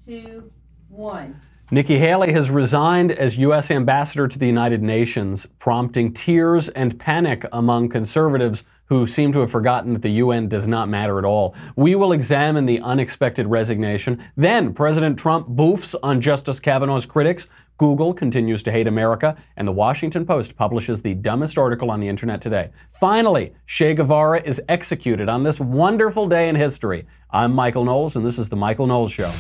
2, 1. Nikki Haley has resigned as U.S. ambassador to the United Nations, prompting tears and panic among conservatives who seem to have forgotten that the UN does not matter at all. We will examine the unexpected resignation. Then President Trump boofs on Justice Kavanaugh's critics. Google continues to hate America, and the Washington Post publishes the dumbest article on the internet today. Finally, Che Guevara is executed on this wonderful day in history. I'm Michael Knowles, and this is The Michael Knowles Show.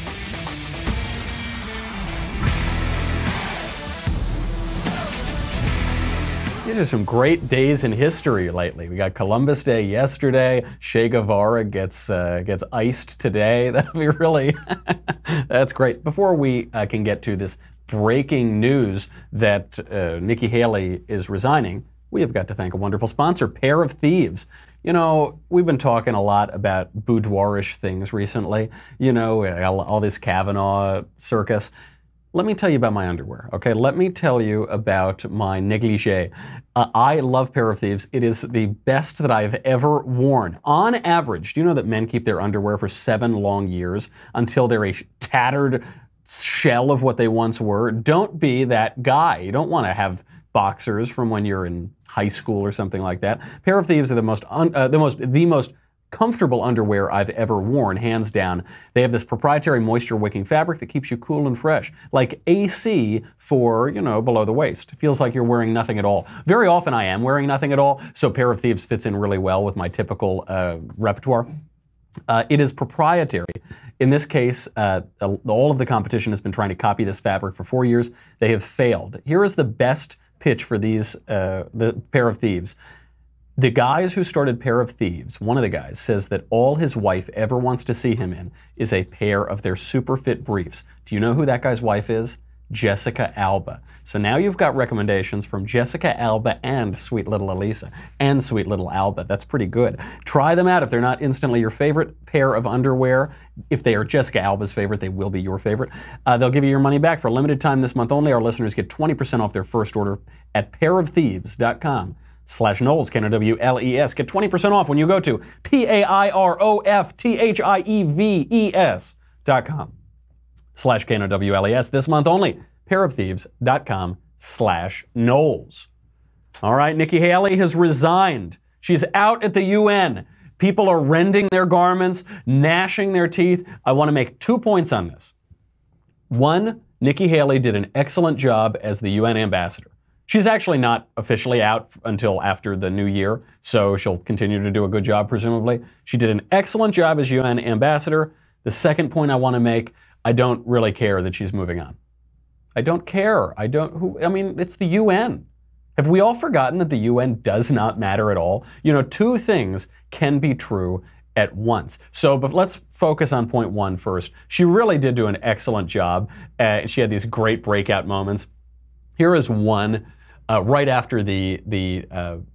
These are some great days in history lately. We got Columbus Day yesterday. Che Guevara gets iced today. That'll be really, that's great. Before we can get to this breaking news that Nikki Haley is resigning, we have got to thank a wonderful sponsor, Pair of Thieves. You know, we've been talking a lot about boudoirish things recently. You know, all this Kavanaugh circus. Let me tell you about my underwear, okay? Let me tell you about my negligé. I love Pair of Thieves. It is the best that I've ever worn. On average, do you know that men keep their underwear for 7 long years until they're a tattered shell of what they once were? Don't be that guy. You don't want to have boxers from when you're in high school or something like that. Pair of Thieves are the most comfortable underwear I've ever worn, hands down. They have this proprietary moisture-wicking fabric that keeps you cool and fresh, like AC for, you know, below the waist. It feels like you're wearing nothing at all. Very often I am wearing nothing at all, so Pair of Thieves fits in really well with my typical repertoire. It is proprietary. In this case, all of the competition has been trying to copy this fabric for 4 years. They have failed. Here is the best pitch for these, the Pair of Thieves. The guys who started Pair of Thieves, one of the guys says that all his wife ever wants to see him in is a pair of their super fit briefs. Do you know who that guy's wife is? Jessica Alba. So now you've got recommendations from Jessica Alba and sweet little Elisa and sweet little Alba. That's pretty good. Try them out if they're not instantly your favorite pair of underwear. If they are Jessica Alba's favorite, they will be your favorite. They'll give you your money back for a limited time this month only. Our listeners get 20% off their first order at pairofthieves.com/Knowles, Knowles. Get 20% off when you go to pairofthieves.com/Knowles. This month only, pairofthieves.com/Knowles. All right, Nikki Haley has resigned. She's out at the UN. People are rending their garments, gnashing their teeth. I want to make 2 points on this. One, Nikki Haley did an excellent job as the UN ambassador. She's actually not officially out until after the new year, so she'll continue to do a good job, presumably. She did an excellent job as UN ambassador. The second point I want to make, I don't really care that she's moving on. I don't care. I mean, it's the UN. Have we all forgotten that the UN does not matter at all? You know, 2 things can be true at once. But let's focus on point 1 first. She really did do an excellent job. She had these great breakout moments. Here is one. Right after the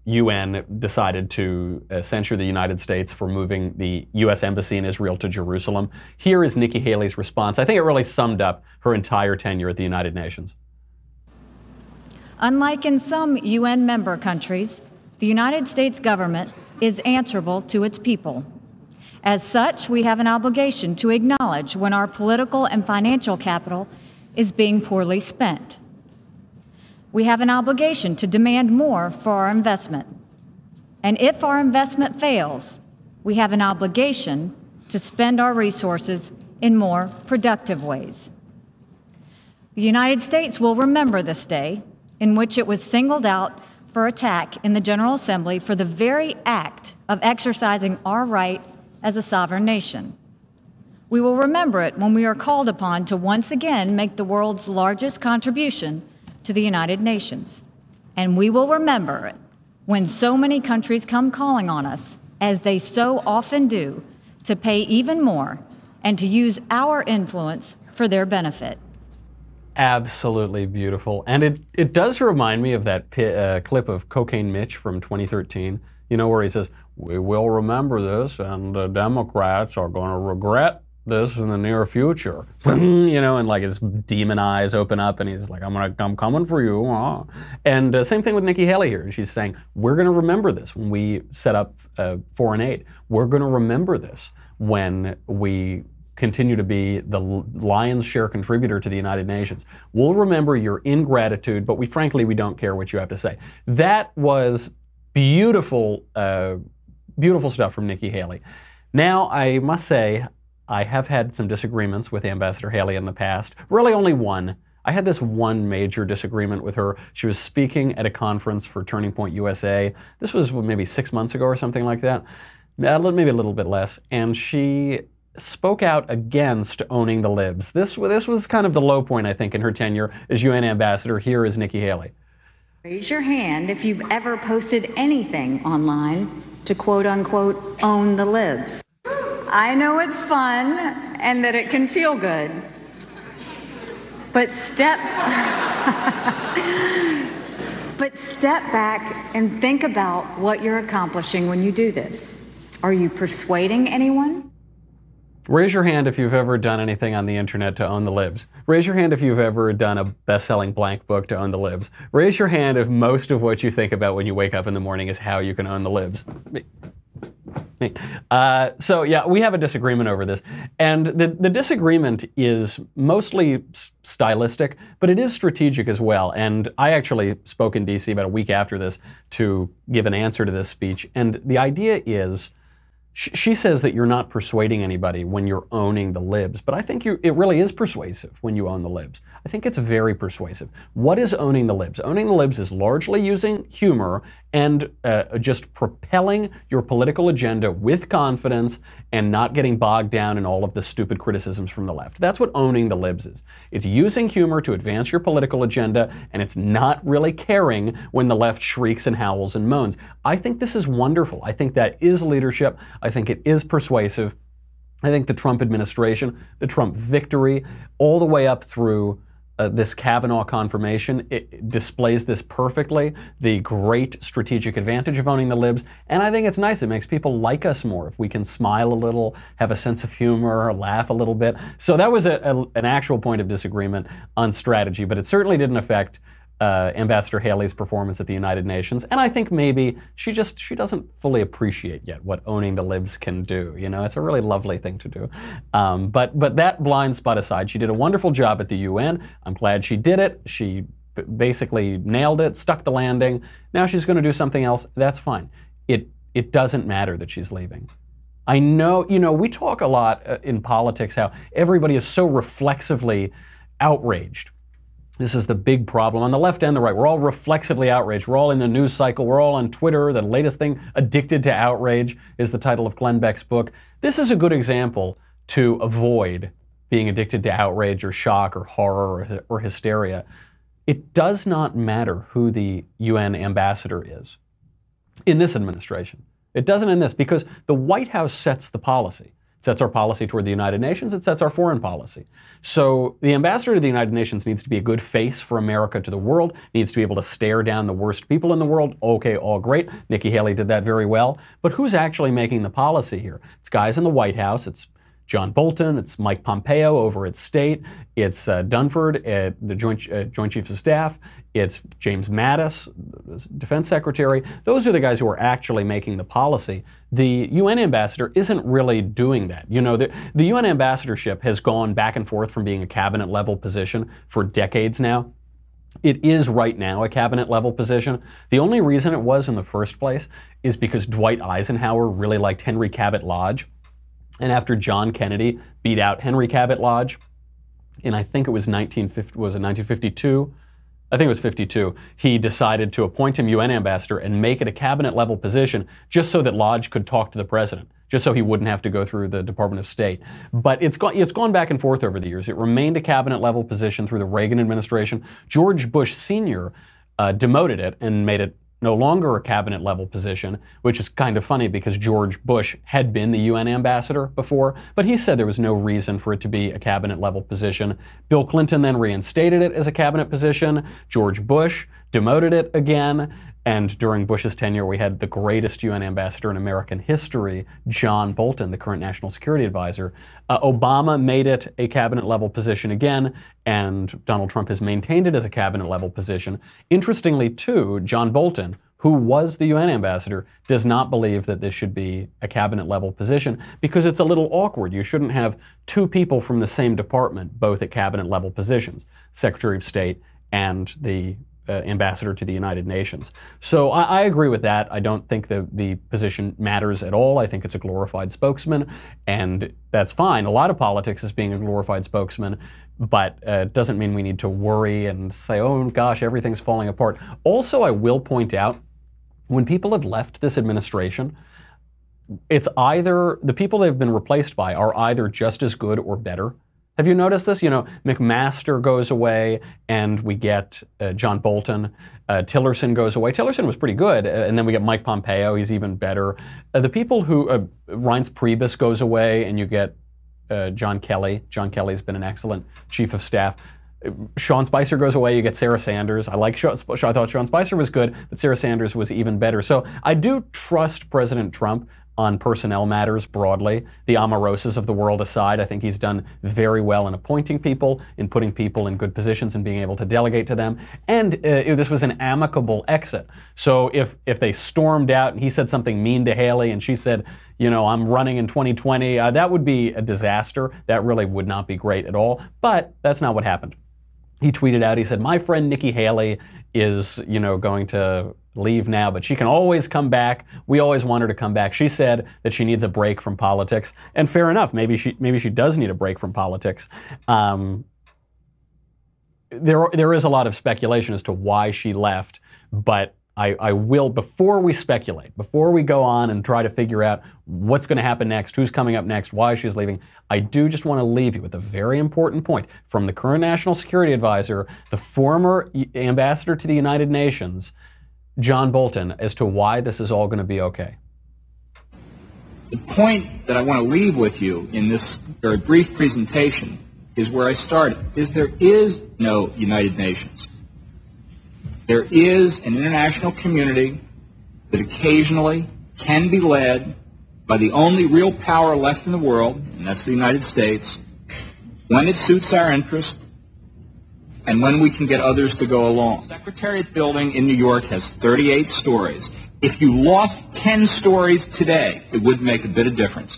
UN decided to censure the United States for moving the U.S. Embassy in Israel to Jerusalem, here is Nikki Haley's response. I think it really summed up her entire tenure at the United Nations. Unlike in some UN member countries, the United States government is answerable to its people. As such, we have an obligation to acknowledge when our political and financial capital is being poorly spent. We have an obligation to demand more for our investment. And if our investment fails, we have an obligation to spend our resources in more productive ways. The United States will remember this day in which it was singled out for attack in the General Assembly for the very act of exercising our right as a sovereign nation. We will remember it when we are called upon to once again make the world's largest contribution to the United Nations. And we will remember it when so many countries come calling on us, as they so often do, to pay even more and to use our influence for their benefit. Absolutely beautiful. And it does remind me of that clip of Cocaine Mitch from 2013, you know, where he says, "We will remember this, and the Democrats are going to regret this in the near future." You know, and like his demon eyes open up and he's like, I'm coming for you. And same thing with Nikki Haley here. She's saying, we're going to remember this when we set up foreign aid. We're going to remember this when we continue to be the lion's share contributor to the United Nations. We'll remember your ingratitude, but frankly, we don't care what you have to say. That was beautiful, beautiful stuff from Nikki Haley. Now, I must say, I have had some disagreements with Ambassador Haley in the past. Really only one. I had this one major disagreement with her. She was speaking at a conference for Turning Point USA. This was maybe 6 months ago or something like that. Maybe a little bit less. And she spoke out against owning the libs. This was kind of the low point, I think, in her tenure as UN ambassador. Here is Nikki Haley. Raise your hand if you've ever posted anything online to quote unquote own the libs. I know it's fun and that it can feel good, but step back and think about what you're accomplishing when you do this. Are you persuading anyone? Raise your hand if you've ever done anything on the internet to own the libs. Raise your hand if you've ever done a best-selling blank book to own the libs. Raise your hand if most of what you think about when you wake up in the morning is how you can own the libs. So yeah, we have a disagreement over this. And the disagreement is mostly stylistic, but it is strategic as well. And I actually spoke in DC about a week after this to give an answer to this speech. And the idea is, she says that you're not persuading anybody when you're owning the libs, but I think it really is persuasive when you own the libs. I think it's very persuasive. What is owning the libs? Owning the libs is largely using humor and just propelling your political agenda with confidence and not getting bogged down in all of the stupid criticisms from the left. That's what owning the libs is. It's using humor to advance your political agenda, and it's not really caring when the left shrieks and howls and moans. I think this is wonderful. I think that is leadership. I think it is persuasive. I think the Trump administration, the Trump victory, all the way up through this Kavanaugh confirmation, it displays this perfectly, the great strategic advantage of owning the libs. And I think it's nice. It makes people like us more if we can smile a little, have a sense of humor, laugh a little bit. So that was an actual point of disagreement on strategy, but it certainly didn't affect Ambassador Haley's performance at the United Nations. And I think maybe she doesn't fully appreciate yet what owning the libs can do. You know, it's a really lovely thing to do. But that blind spot aside, she did a wonderful job at the UN. I'm glad she did it. She basically nailed it, stuck the landing. Now she's going to do something else. That's fine. It doesn't matter that she's leaving. I know, you know, we talk a lot in politics how everybody is so reflexively outraged. This is the big problem on the left and the right. We're all reflexively outraged. We're all in the news cycle. We're all on Twitter. The latest thing, Addicted to Outrage, is the title of Glenn Beck's book. This is a good example to avoid being addicted to outrage or shock or horror or hysteria. It does not matter who the UN ambassador is in this administration. It doesn't in this, because the White House sets the policy. Sets our policy toward the United Nations, it sets our foreign policy. So the ambassador to the United Nations needs to be a good face for America to the world, needs to be able to stare down the worst people in the world. Okay, all great. Nikki Haley did that very well. But who's actually making the policy here? It's guys in the White House. It's John Bolton, it's Mike Pompeo over at State, it's Dunford at the Joint Chiefs of Staff, it's James Mattis, Defense Secretary. Those are the guys who are actually making the policy. The UN ambassador isn't really doing that. You know, the UN ambassadorship has gone back and forth from being a cabinet level position for decades now. It is right now a cabinet level position. The only reason it was in the first place is because Dwight Eisenhower really liked Henry Cabot Lodge. And after John Kennedy beat out Henry Cabot Lodge in, I think it was 1952? I think it was 52. He decided to appoint him UN ambassador and make it a cabinet level position just so that Lodge could talk to the president, just so he wouldn't have to go through the Department of State. But it's gone back and forth over the years. It remained a cabinet level position through the Reagan administration. George Bush Sr. Demoted it and made it no longer a cabinet level position, which is kind of funny because George Bush had been the UN ambassador before, but he said there was no reason for it to be a cabinet level position. Bill Clinton then reinstated it as a cabinet position. George Bush demoted it again. And during Bush's tenure, we had the greatest UN ambassador in American history, John Bolton, the current national security advisor. Obama made it a cabinet level position again, and Donald Trump has maintained it as a cabinet level position. Interestingly, too, John Bolton, who was the UN ambassador, does not believe that this should be a cabinet level position because it's a little awkward. You shouldn't have two people from the same department, both at cabinet level positions, Secretary of State and the ambassador to the United Nations. So I agree with that. I don't think the position matters at all. I think it's a glorified spokesman, and that's fine. A lot of politics is being a glorified spokesman, but it doesn't mean we need to worry and say, oh gosh, everything's falling apart. Also, I will point out, when people have left this administration, it's either the people they've been replaced by are either just as good or better. Have you noticed this? You know, McMaster goes away and we get John Bolton. Tillerson goes away. Tillerson was pretty good. And then we get Mike Pompeo. He's even better. The people who, Reince Priebus goes away and you get John Kelly. John Kelly's been an excellent chief of staff. Sean Spicer goes away, you get Sarah Sanders. I thought Sean Spicer was good, but Sarah Sanders was even better. So I do trust President Trump on personnel matters broadly. The Omarosas of the world aside, I think he's done very well in appointing people, in putting people in good positions and being able to delegate to them. And this was an amicable exit. So if they stormed out and he said something mean to Haley and she said, you know, I'm running in 2020, that would be a disaster. That really would not be great at all. But that's not what happened. He tweeted out, he said, my friend Nikki Haley is, you know, going to leave now, but she can always come back. We always want her to come back. She said that she needs a break from politics, and fair enough. Maybe she does need a break from politics. There is a lot of speculation as to why she left, but I will, before we speculate, before we go on and try to figure out what's going to happen next, who's coming up next, why she's leaving, I do just want to leave you with a very important point from the current National Security Advisor, the former ambassador to the United Nations, John Bolton, as to why this is all going to be okay. The point that I want to leave with you in this very brief presentation is where I started, is there is no United Nations. There is an international community that occasionally can be led by the only real power left in the world, and that's the United States, when it suits our interest and when we can get others to go along. The Secretariat building in New York has 38 stories. If you lost 10 stories today, it would make a bit of difference.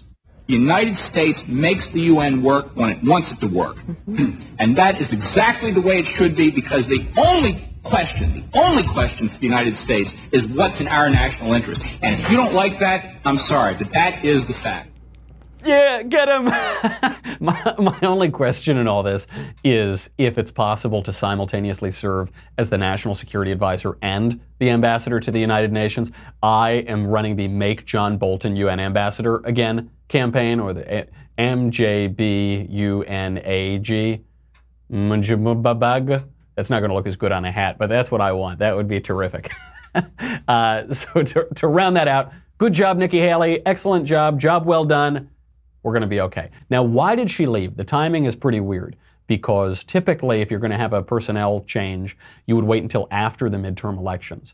The United States makes the UN work when it wants it to work. And that is exactly the way it should be, because the only question for the United States is what's in our national interest. And if you don't like that, I'm sorry, but that is the fact. Yeah, get him. My only question in all this is if it's possible to simultaneously serve as the National Security Advisor and the Ambassador to the United Nations. I am running the Make John Bolton UN Ambassador Again campaign, or the MJBUNAG. That's not going to look as good on a hat, but that's what I want. That would be terrific. So to round that out, good job, Nikki Haley. Excellent job. Job well done. We're going to be okay. Now, why did she leave? The timing is pretty weird, because typically if you're going to have a personnel change, you would wait until after the midterm elections.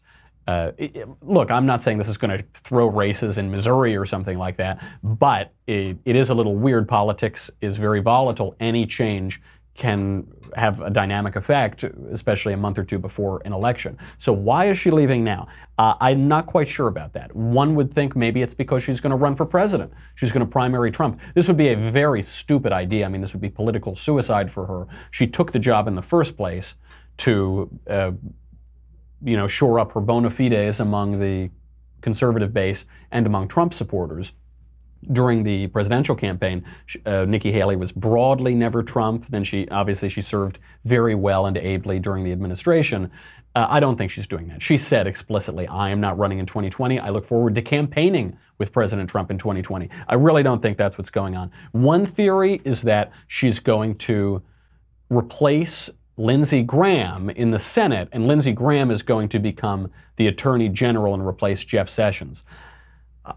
Look, I'm not saying this is going to throw races in Missouri or something like that, but it is a little weird. Politics is very volatile. Any change can have a dynamic effect, especially a month or two before an election. So why is she leaving now? I'm not quite sure about that. One would think maybe it's because she's going to run for president. She's going to primary Trump. This would be a very stupid idea. I mean, this would be political suicide for her. She took the job in the first place to, shore up her bona fides among the conservative base and among Trump supporters. During the presidential campaign, Nikki Haley was broadly never Trump. Then she served very well and ably during the administration. I don't think she's doing that. She said explicitly, I am not running in 2020. I look forward to campaigning with President Trump in 2020. I really don't think that's what's going on. One theory is that she's going to replace Lindsey Graham in the Senate, and Lindsey Graham is going to become the Attorney General and replace Jeff Sessions.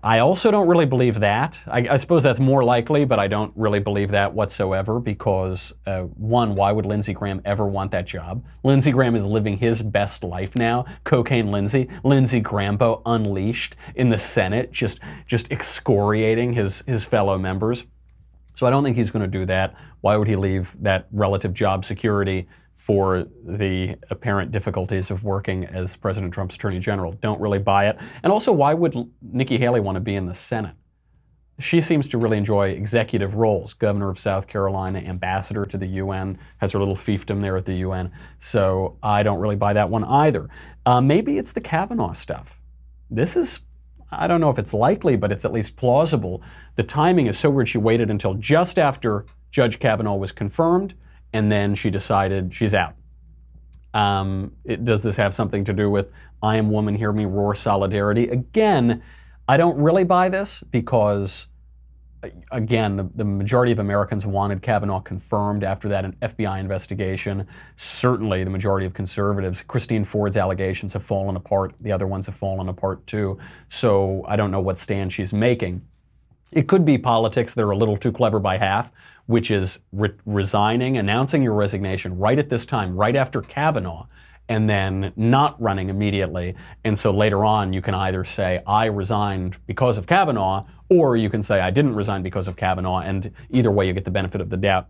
I also don't really believe that. I suppose that's more likely, but I don't really believe that whatsoever because, one, why would Lindsey Graham ever want that job? Lindsey Graham is living his best life now. Cocaine Lindsey Grahambo unleashed in the Senate, just excoriating his fellow members. So I don't think he's going to do that. Why would he leave that relative job security for the apparent difficulties of working as President Trump's Attorney General. Don't really buy it. And also, why would Nikki Haley want to be in the Senate? She seems to really enjoy executive roles. Governor of South Carolina, ambassador to the UN, has her little fiefdom there at the UN. So I don't really buy that one either. Maybe it's the Kavanaugh stuff. This is, I don't know if it's likely, but it's at least plausible. The timing is so weird. She waited until just after Judge Kavanaugh was confirmed, and then she decided she's out. Does this have something to do with I am woman, hear me roar solidarity? Again, I don't really buy this because, again, the majority of Americans wanted Kavanaugh confirmed after that FBI investigation. Certainly the majority of conservatives. Christine Ford's allegations have fallen apart. The other ones have fallen apart too. So I don't know what stand she's making. It could be politics. They're a little too clever by half, which is resigning, announcing your resignation right at this time, right after Kavanaugh, and then not running immediately. And so later on, you can either say, I resigned because of Kavanaugh, or you can say, I didn't resign because of Kavanaugh, and either way, you get the benefit of the doubt.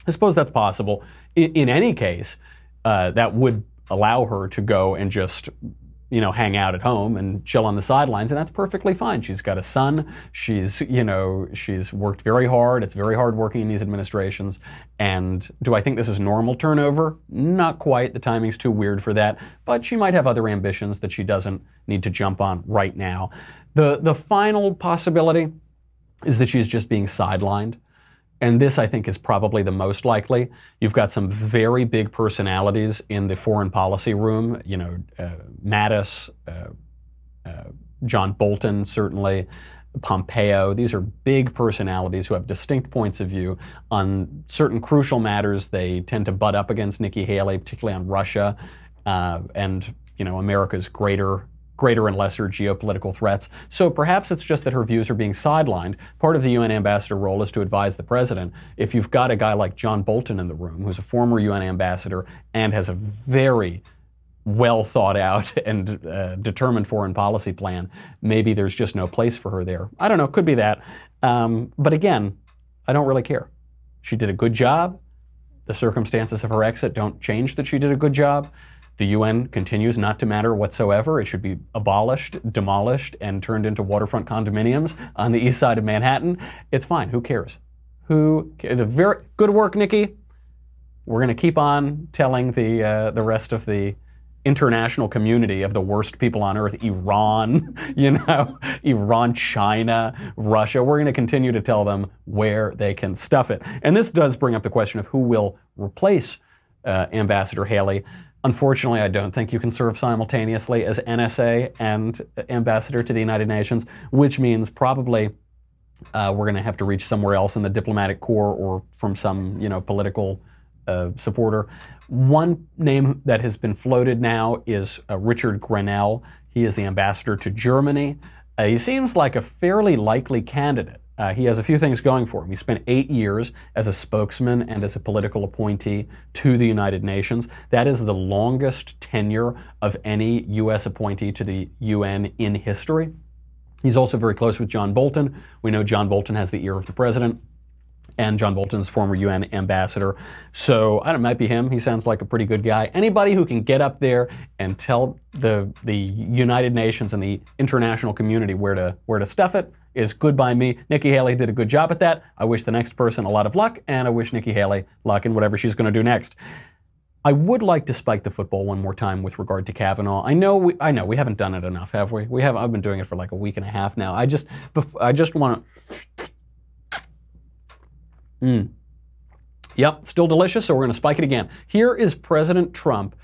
I suppose that's possible. In any case, that would allow her to go and just hang out at home and chill on the sidelines, and that's perfectly fine. She's got a son. She's worked very hard. It's very hard working in these administrations. And do I think this is normal turnover? Not quite. The timing's too weird for that. But she might have other ambitions that she doesn't need to jump on right now. The final possibility is that she's just being sidelined. And this, I think, is probably the most likely. You've got some very big personalities in the foreign policy room. Mattis, John Bolton, certainly, Pompeo. These are big personalities who have distinct points of view on certain crucial matters. They tend to butt up against Nikki Haley, particularly on Russia and America's greater and lesser geopolitical threats. So perhaps it's just that her views are being sidelined. Part of the UN ambassador role is to advise the president. If you've got a guy like John Bolton in the room, who's a former UN ambassador and has a very well thought out and determined foreign policy plan, maybe there's just no place for her there. I don't know, could be that. But again, I don't really care. She did a good job. The circumstances of her exit don't change that she did a good job. The UN continues not to matter whatsoever. It should be abolished, demolished, and turned into waterfront condominiums on the east side of Manhattan. It's fine. Who cares? Who cares? Very good work, Nikki. We're going to keep on telling the rest of the international community of the worst people on earth, Iran, Iran, China, Russia. We're going to continue to tell them where they can stuff it. And this does bring up the question of who will replace Ambassador Haley. Unfortunately, I don't think you can serve simultaneously as NSA and ambassador to the United Nations, which means probably we're going to have to reach somewhere else in the diplomatic corps or from some, political supporter. One name that has been floated now is Richard Grenell. He is the ambassador to Germany. He seems like a fairly likely candidate. He has a few things going for him. He spent 8 years as a spokesman and as a political appointee to the United Nations. That is the longest tenure of any U.S. appointee to the UN in history. He's also very close with John Bolton. We know John Bolton has the ear of the president, and John Bolton's former UN ambassador. So I don't know, it might be him. He sounds like a pretty good guy. Anybody who can get up there and tell the United Nations and the international community where to stuff it is good by me. Nikki Haley did a good job at that. I wish the next person a lot of luck, and I wish Nikki Haley luck in whatever she's going to do next. I would like to spike the football one more time with regard to Kavanaugh. I know we haven't done it enough, have we? We have. I've been doing it for like a week and a half now. I just want to. Yep, still delicious. So we're going to spike it again. Here is President Trump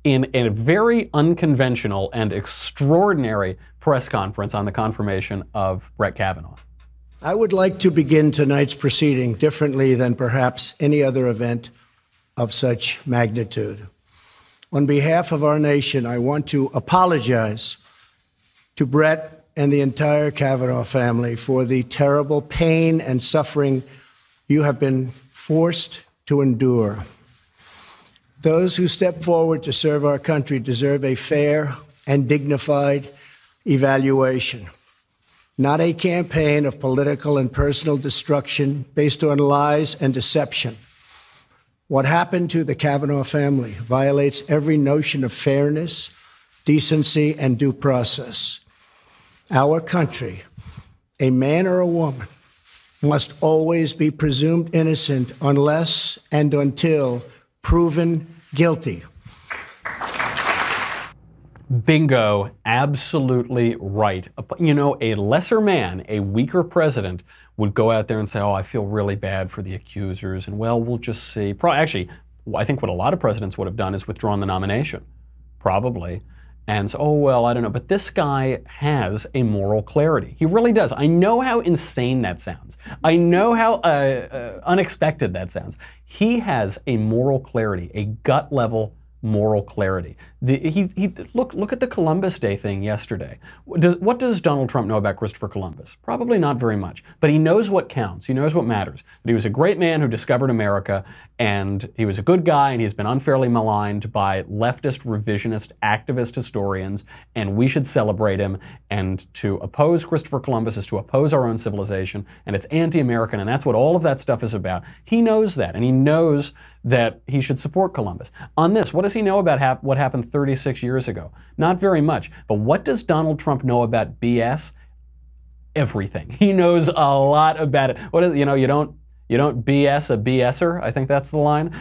in a very unconventional and extraordinary press conference on the confirmation of Brett Kavanaugh. I would like to begin tonight's proceeding differently than perhaps any other event of such magnitude. On behalf of our nation, I want to apologize to Brett and the entire Kavanaugh family for the terrible pain and suffering you have been forced to endure. Those who step forward to serve our country deserve a fair and dignified evaluation, not a campaign of political and personal destruction based on lies and deception. What happened to the Kavanaugh family violates every notion of fairness, decency, and due process. Our country, a man or a woman, must always be presumed innocent unless and until proven guilty. Bingo, absolutely right. You know, a lesser man, a weaker president, would go out there and say, oh, I feel really bad for the accusers, and well, we'll just see. Actually, I think what a lot of presidents would have done is withdrawn the nomination, probably. And so, oh, well, I don't know. But this guy has a moral clarity. He really does. I know how insane that sounds. I know how unexpected that sounds. He has a moral clarity, a gut level moral clarity. Look at the Columbus Day thing yesterday. What does Donald Trump know about Christopher Columbus? Probably not very much, but he knows what counts. He knows what matters. But he was a great man who discovered America, and he was a good guy, and he's been unfairly maligned by leftist, revisionist, activist historians, and we should celebrate him. And to oppose Christopher Columbus is to oppose our own civilization, and it's anti-American, and that's what all of that stuff is about. He knows that, and he knows that he should support Columbus. On this, what does he know about what happened 36 years ago? Not very much. But what does Donald Trump know about BS? Everything. He knows a lot about it. What is, you don't BS a BSer. I think that's the line.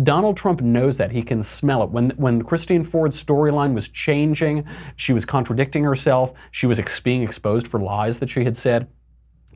Donald Trump knows that. He can smell it. When Christine Ford's storyline was changing, she was contradicting herself. She was being exposed for lies that she had said.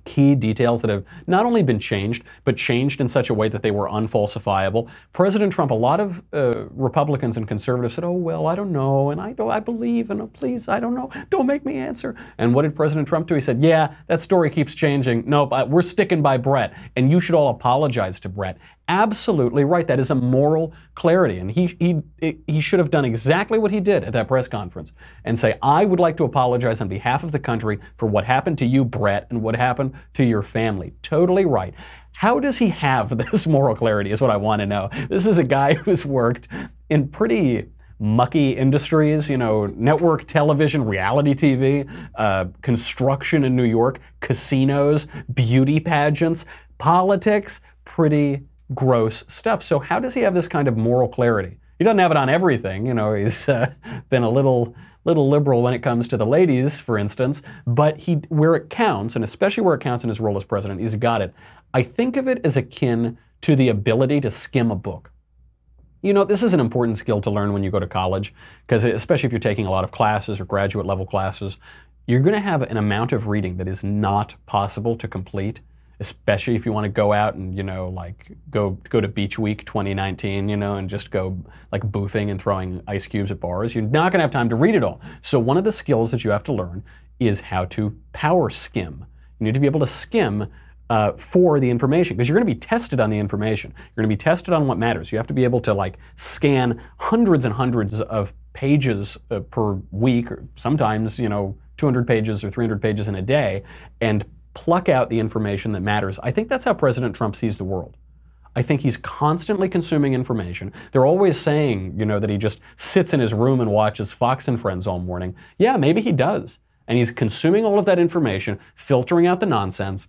Key details that have not only been changed, but changed in such a way that they were unfalsifiable. President Trump, a lot of Republicans and conservatives said, oh, well, I don't know, and I believe, and please, I don't know, don't make me answer. And what did President Trump do? He said, yeah, that story keeps changing. Nope, we're sticking by Brett, and you should all apologize to Brett. Absolutely right. That is a moral clarity. And he should have done exactly what he did at that press conference and say, I would like to apologize on behalf of the country for what happened to you, Brett, and what happened to your family. Totally right. How does he have this moral clarity is what I want to know. This is a guy who's worked in pretty mucky industries, network television, reality TV, construction in New York, casinos, beauty pageants, politics, pretty gross stuff. So how does he have this kind of moral clarity? He doesn't have it on everything. He's been a little liberal when it comes to the ladies, for instance, but where it counts, and especially where it counts in his role as president, he's got it. I think of it as akin to the ability to skim a book. This is an important skill to learn when you go to college, because especially if you're taking a lot of classes or graduate level classes, you're going to have an amount of reading that is not possible to complete. Especially if you want to go out and, go to Beach Week 2019, and just go like boofing and throwing ice cubes at bars. You're not going to have time to read it all. So one of the skills that you have to learn is how to power skim. You need to be able to skim for the information, because you're going to be tested on the information. You're going to be tested on what matters. You have to be able to scan hundreds and hundreds of pages per week, or sometimes, 200 pages or 300 pages in a day, and pluck out the information that matters. I think that's how President Trump sees the world. I think he's constantly consuming information. They're always saying, that he just sits in his room and watches Fox and Friends all morning. Yeah, maybe he does. And he's consuming all of that information, filtering out the nonsense,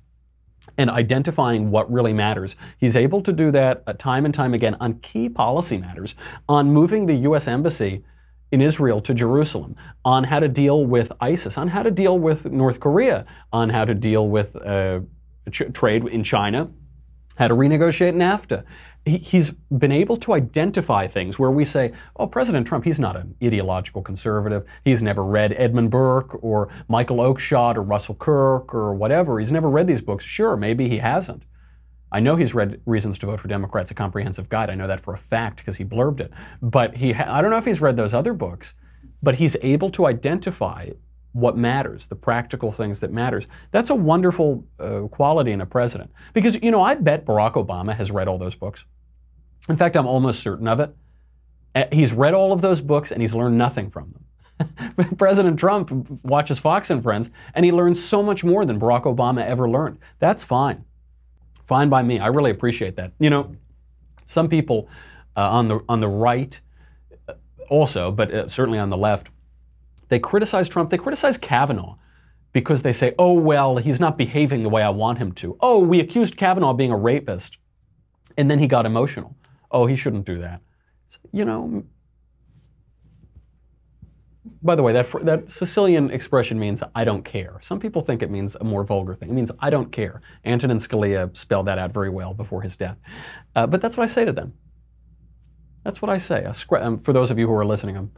and identifying what really matters. He's able to do that time and time again on key policy matters, on moving the U.S. Embassy in Israel to Jerusalem, on how to deal with ISIS, on how to deal with North Korea, on how to deal with trade in China, how to renegotiate NAFTA. He's been able to identify things where we say, oh, President Trump, he's not an ideological conservative. He's never read Edmund Burke or Michael Oakeshott or Russell Kirk or whatever. He's never read these books. Sure, maybe he hasn't. I know he's read Reasons to Vote for Democrats, A Comprehensive Guide. I know that for a fact because he blurbed it. But I don't know if he's read those other books, but he's able to identify what matters, the practical things that matters. That's a wonderful quality in a president. Because, I bet Barack Obama has read all those books. In fact, I'm almost certain of it. He's read all of those books and he's learned nothing from them. President Trump watches Fox and Friends and he learns so much more than Barack Obama ever learned. That's fine. Fine by me. I really appreciate that. Some people on the right also, but certainly on the left, they criticize Trump. They criticize Kavanaugh because they say, oh, well, he's not behaving the way I want him to. Oh, we accused Kavanaugh of being a rapist, and then he got emotional. oh, he shouldn't do that. You know, by the way, that Sicilian expression means I don't care. Some people think it means a more vulgar thing. It means I don't care. Antonin Scalia spelled that out very well before his death. But that's what I say to them. That's what I say. For those of you who are listening, I'm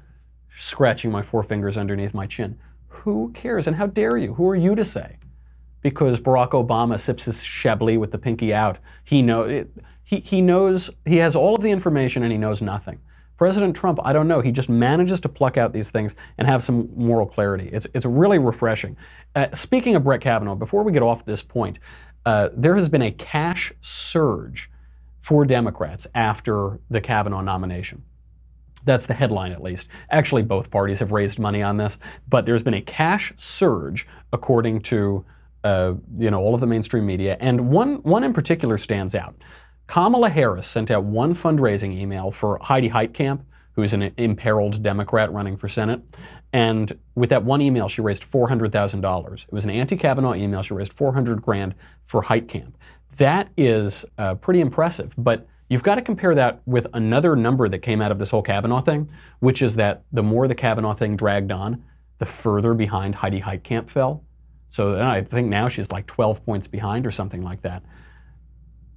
scratching my forefingers underneath my chin. Who cares? And how dare you? Who are you to say? Because Barack Obama sips his Chablis with the pinky out. He knows, he has all of the information and he knows nothing. President Trump, I don't know. He just manages to pluck out these things and have some moral clarity. It's really refreshing. Speaking of Brett Kavanaugh, before we get off this point, there has been a cash surge for Democrats after the Kavanaugh nomination. That's the headline, at least. Actually, both parties have raised money on this, but there's been a cash surge, according to all of the mainstream media, and one in particular stands out. Kamala Harris sent out one fundraising email for Heidi Heitkamp, who's an imperiled Democrat running for Senate, and with that one email, she raised $400,000. It was an anti-Kavanaugh email. She raised $400,000 for Heitkamp. That is pretty impressive, but you've got to compare that with another number that came out of this whole Kavanaugh thing, which is that the more the Kavanaugh thing dragged on, the further behind Heidi Heitkamp fell. So I think now she's like 12 points behind or something like that.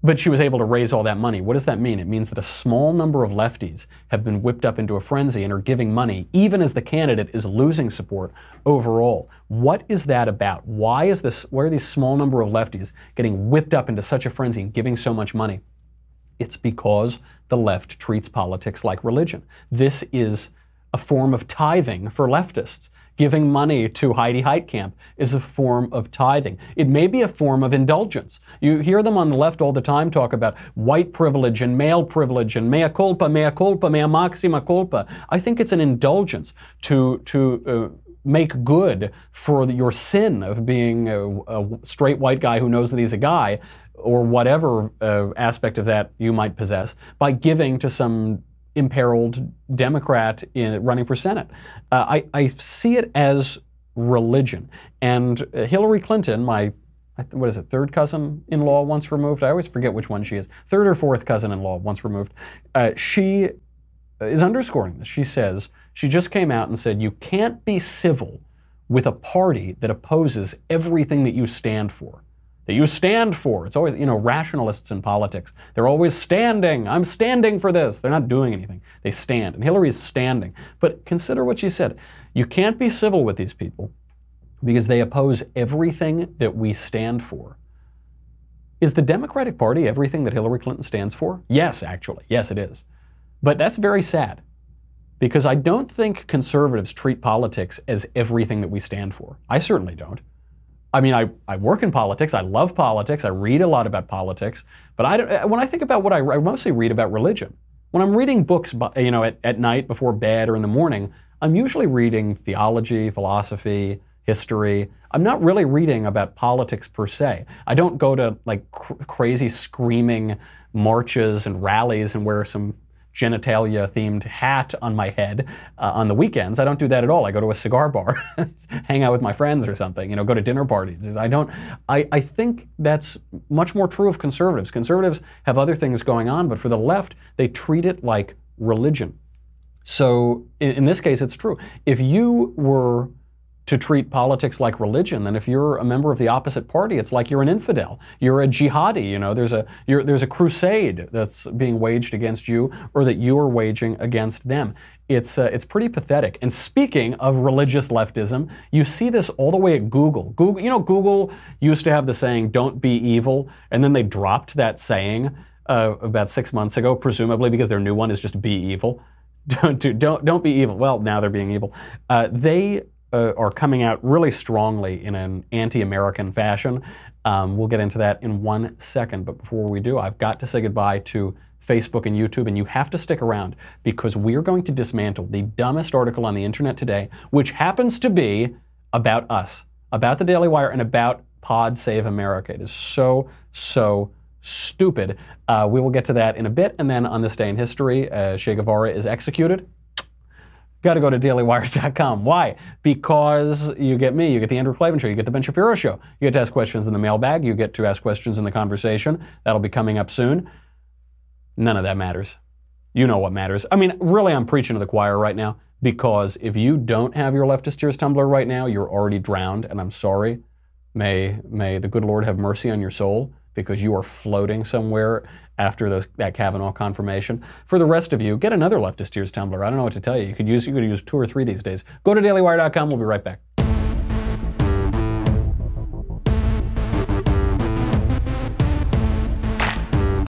But she was able to raise all that money. What does that mean? It means that a small number of lefties have been whipped up into a frenzy and are giving money, even as the candidate is losing support overall. What is that about? Why are these small number of lefties getting whipped up into such a frenzy and giving so much money? It's because the left treats politics like religion. This is a form of tithing for leftists. Giving money to Heidi Heitkamp is a form of tithing. It may be a form of indulgence. You hear them on the left all the time talk about white privilege and male privilege and mea culpa, mea maxima culpa. I think it's an indulgence to make good for your sin of being a straight white guy who knows that he's a guy, or whatever aspect of that you might possess, by giving to some imperiled Democrat running for Senate. I see it as religion. And Hillary Clinton, my, third cousin-in-law once removed? I always forget which one she is. Third or fourth cousin-in-law once removed. She is underscoring this. She says, she just came out and said, you can't be civil with a party that opposes everything that you stand for. That you stand for. It's always, rationalists in politics. They're always standing. I'm standing for this. They're not doing anything. They stand. And Hillary's standing. But consider what she said. You can't be civil with these people because they oppose everything that we stand for. Is the Democratic Party everything that Hillary Clinton stands for? Yes, actually. Yes, it is. But that's very sad because I don't think conservatives treat politics as everything that we stand for. I certainly don't. I mean, I work in politics. I love politics. I read a lot about politics. But when I think about what I mostly read about religion. When I'm reading books, at night before bed or in the morning, I'm usually reading theology, philosophy, history. I'm not really reading about politics per se. I don't go to crazy screaming marches and rallies and wear some genitalia-themed hat on my head on the weekends. I don't do that at all. I go to a cigar bar, hang out with my friends or something, go to dinner parties. I think that's much more true of conservatives. Conservatives have other things going on, but for the left, they treat it like religion. So in this case, it's true. If you were to treat politics like religion, then if you're a member of the opposite party, it's like you're an infidel. You're a jihadi. There's a crusade that's being waged against you, or that you are waging against them. It's pretty pathetic. And speaking of religious leftism, you see this all the way at Google. Google used to have the saying, "Don't be evil," and then they dropped that saying about 6 months ago, presumably because their new one is just "Be evil." Don't be evil. Well, now they're being evil. They are coming out really strongly in an anti-American fashion. We'll get into that in 1 second, but before we do, I've got to say goodbye to Facebook and YouTube, and you have to stick around because we're going to dismantle the dumbest article on the internet today, which happens to be about us, about the Daily Wire, and about Pod Save America. It is so stupid. We will get to that in a bit, and then on this day in history, Che Guevara is executed. Got to go to dailywire.com. Why? Because you get me, you get the Andrew Klavan Show, you get the Ben Shapiro Show. You get to ask questions in the mailbag, you get to ask questions in the conversation. That'll be coming up soon. None of that matters. You know what matters. I mean, really, I'm preaching to the choir right now, because if you don't have your leftist tears tumbler right now, you're already drowned, and I'm sorry. May the good Lord have mercy on your soul, because you are floating somewhere after that Kavanaugh confirmation. For the rest of you, get another leftist tears tumbler. I don't know what to tell you. You could use 2 or 3 these days. Go to dailywire.com. We'll be right back.